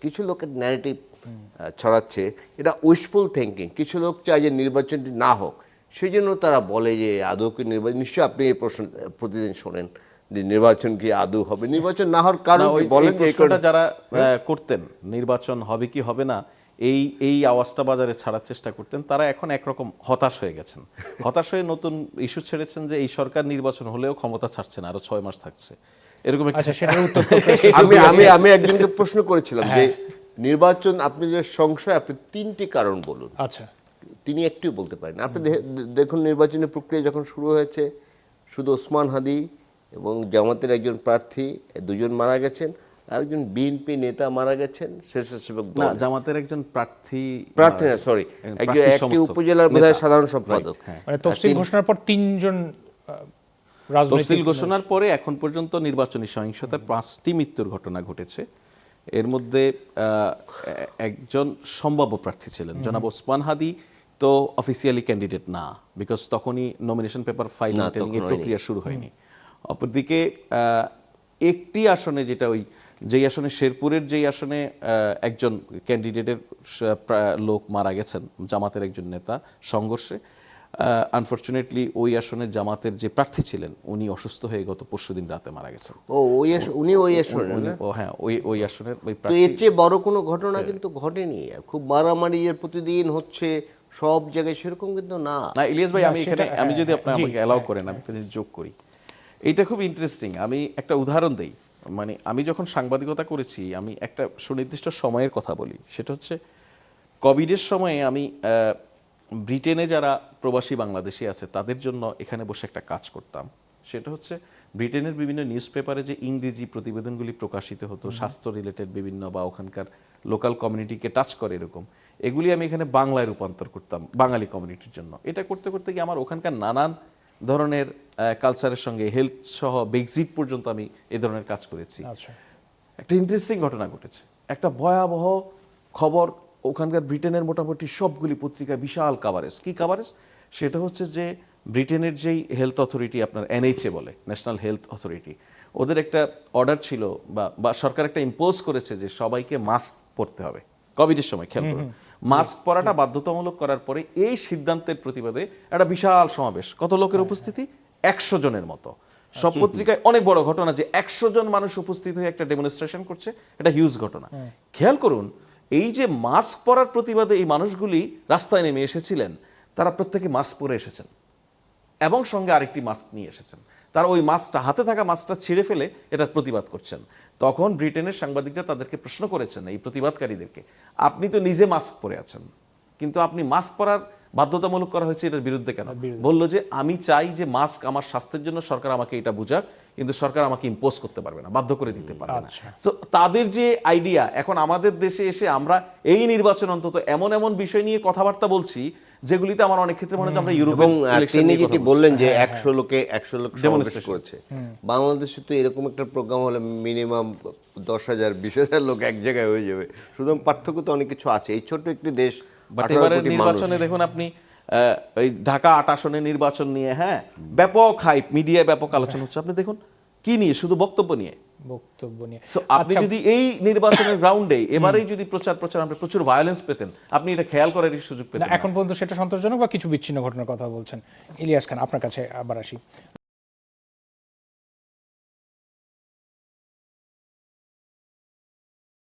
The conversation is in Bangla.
কিছু লোকের ন্যারেটিভ ছড়াচ্ছে, এটা উইশফুল থিঙ্কিং। কিছু লোক চায় যে নির্বাচনটি না হোক, সেই জন্য তারা বলে যে আদৌ কি নির্বাচন, নিশ্চয়ই আপনি এই প্রশ্ন প্রতিদিন শোনেন যে নির্বাচন কি আদৌ হবে, নির্বাচন না হওয়ার কারণ বলেন। প্রশ্নটা যারা করতেন নির্বাচন হবে কি হবে না, এই আওয়াজটা বাজারে ছাড়ার চেষ্টা করতেন, তারা এখন একরকম হতাশ হয়ে গেছেন। হতাশ হয়ে নতুন ইস্যু ছেড়েছেন যে এই সরকার নির্বাচন হলেও ক্ষমতা ছাড়ছে না, আরো 6 মাস থাকছে, এরকম একটা। সেটার উত্তর আমি একজনকে প্রশ্ন করেছিলাম যে নির্বাচন, আপনি যে সংশয়, আপনি 3টি কারণ বলুন। আচ্ছা, তিনি একটিও বলতে পারেন। আপনি দেখুন, নির্বাচনী প্রক্রিয়া যখন শুরু হয়েছে, শুধু ওসমান হাদি এবং জামাতের একজন প্রার্থী দুজন মারা গেছেন, একজন বিএনপি নেতা মারা গেছেন, স্বেচ্ছাসেবক দল। না, জামাতের একজন প্রার্থী না, সরি, একটি উপজেলার বোধহয় সাধারণ সম্পাদক। মানে তফসিল ঘোষণার পর 3জন তফসিল ঘোষণার পরে এখন পর্যন্ত নির্বাচনী সহিংসতায় 5টি মৃত্যুর ঘটনা ঘটেছে। এর মধ্যে একজন সম্ভাব্য প্রার্থী ছিলেন জনাব ওসমান হাদি, তো অফিসিয়ালি ক্যান্ডিডেট না, বিকজ তখনই নমিনেশন পেপার ফাইল এর প্রক্রিয়া শুরু হয়নি। অপরদিকে একটি আসনে, যেটা যেই আসনে শেরপুরের যেই আসনে একজন ক্যান্ডিডেটের লোক মারা গেছেন, জামাতের একজন নেতা সংঘর্ষে। আনফরচুনেটলি ওই আসনে জামাতের যে প্রার্থী ছিলেন উনি অসুস্থ হয়ে গত পরশুদিন রাতে মারা গেছেন। উনি ওই আসনে? হ্যাঁ, ওই আসনের ওই প্রার্থী। এর চেয়ে বড় কোনো ঘটনা কিন্তু ঘটেনি। খুব মারামারি এর প্রতিদিন হচ্ছে সব জায়গায়, সেরকম কিন্তু না। ইলিয়াস ভাই, আমি যদি আমাকে অ্যালাউ করেন, আমি একটা জিনিস যোগ করি। এইটা খুব ইন্টারেস্টিং। আমি একটা উদাহরণ দেই। মানে আমি যখন সাংবাদিকতা করেছি, আমি একটা সুনির্দিষ্ট সময়ের কথা বলি। সেটা হচ্ছে কোভিডের সময়ে আমি ব্রিটেনে যারা প্রবাসী বাংলাদেশি আছে তাদের জন্য এখানে বসে একটা কাজ করতাম। সেটা হচ্ছে ব্রিটেনের বিভিন্ন নিউজ পেপারে যে ইংরেজি প্রতিবেদনগুলি প্রকাশিত হতো, স্বাস্থ্য রিলেটেড বিভিন্ন বা ওখানকার লোকাল কমিউনিটিকে টাচ করে এরকম, এগুলি আমি এখানে বাংলায় রূপান্তর করতাম বাঙালি কমিউনিটির জন্য। এটা করতে করতে গিয়ে আমার ওখানকার নানান ধরনের কালচারের সঙ্গে হেলথ সহ বেক্সিট পর্যন্ত আমি এই ধরনের কাজ করেছি। একটা ইন্টারেস্টিং ঘটনা ঘটেছে, একটা ভয়াবহ খবর। ওখানকার ব্রিটেনের মোটামুটি সবগুলি পত্রিকায় বিশাল কাভারেজ। কি কাভারেজ? সেটা হচ্ছে যে ব্রিটেনের যেই হেলথ অথরিটি, আপনার এনএইচএ বলে, ন্যাশনাল হেলথ অথরিটি, ওদের একটা অর্ডার ছিল বা সরকার একটা ইম্পোজ করেছে যে সবাইকে মাস্ক পরতে হবে কোভিডের সময়। খেয়াল করুন, মাস্ক পরাটা বাধ্যতামূলক করার পরে এই সিদ্ধান্তের প্রতিবাদে একটা বিশাল সমাবেশ। কত লোকের উপস্থিতি? 100 জনের মতো। সব পত্রিকায় অনেক বড় ঘটনা যে 100 জন মানুষ উপস্থিত হয়ে একটা ডেমনস্ট্রেশন করছে, এটা হিউজ ঘটনা। খেয়াল করুন, এই যে মাস্ক পরার প্রতিবাদে এই মানুষগুলি রাস্তায় নেমে এসেছিলেন, তারা প্রত্যেকে মাস্ক পরে এসেছেন এবং সঙ্গে আরেকটি মাস্ক নিয়ে এসেছেন। তারা ওই মাস্কটা, হাতে থাকা মাস্কটা ছিঁড়ে ফেলে এটার প্রতিবাদ করছেন। তখন ব্রিটেনের সাংবাদিকরা তাদেরকে প্রশ্ন করেছেন, এই প্রতিবাদকারীদেরকে, আপনি তো নিজে মাস্ক পরে আছেন, কিন্তু আপনি মাস্ক পরার বাধ্যতামূলক করা হয়েছে, এটার বিরুদ্ধে কেন? বলল যে আমি চাই যে মাস্ক আমার স্বাস্থ্যের জন্য, সরকার আমাকে এটা বুঝাক, কিন্তু সরকার আমাকে ইম্পোজ করতে পারবে না, বাধ্য করে দিতে পারবে না। সো তাদের যে আইডিয়া, এখন আমাদের দেশে এসে আমরা এই নির্বাচন অন্তত এমন এমন বিষয় নিয়ে কথাবার্তা বলছি যেগুলিতে আমার অনেক ক্ষেত্রে মনে হয় আমরা ইউরোপের ইলেকশন নিয়ে যেটি বললেন যে 100 লোকে 100 লোক ডেমনস্ট্রেশন করেছে। বাংলাদেশে তো এরকম একটা প্রোগ্রাম হলে মিনিমাম 10,000 20,000 লোক এক জায়গায় হয়ে যাবে। শুধু পার্থক্য তো অনেক কিছু আছে, এই ছোট্ট একটি দেশ। বাট এবারের নির্বাচনে দেখুন আপনি, এই ঢাকা 8 আসনের নির্বাচন নিয়ে ব্যাপক হাইপ, মিডিয়ায় ব্যাপক আলোচনা হচ্ছে। আপনি দেখুন কি নিয়ে? শুধু বক্তব্য নিয়ে। আপনি যদি এই নির্বাচনের গ্রাউন্ডে এবারেই যদি প্রচার আপনি প্রচুর ভায়োলেন্স পেতেন, আপনি এটা খেয়াল করার সুযোগ পেতেন। এখন পর্যন্ত সেটা সন্তোষজনক বা কিছু বিচ্ছিন্ন ঘটনার কথা বলছেন। ইলিয়াস খান, আপনার কাছে আবার আসি।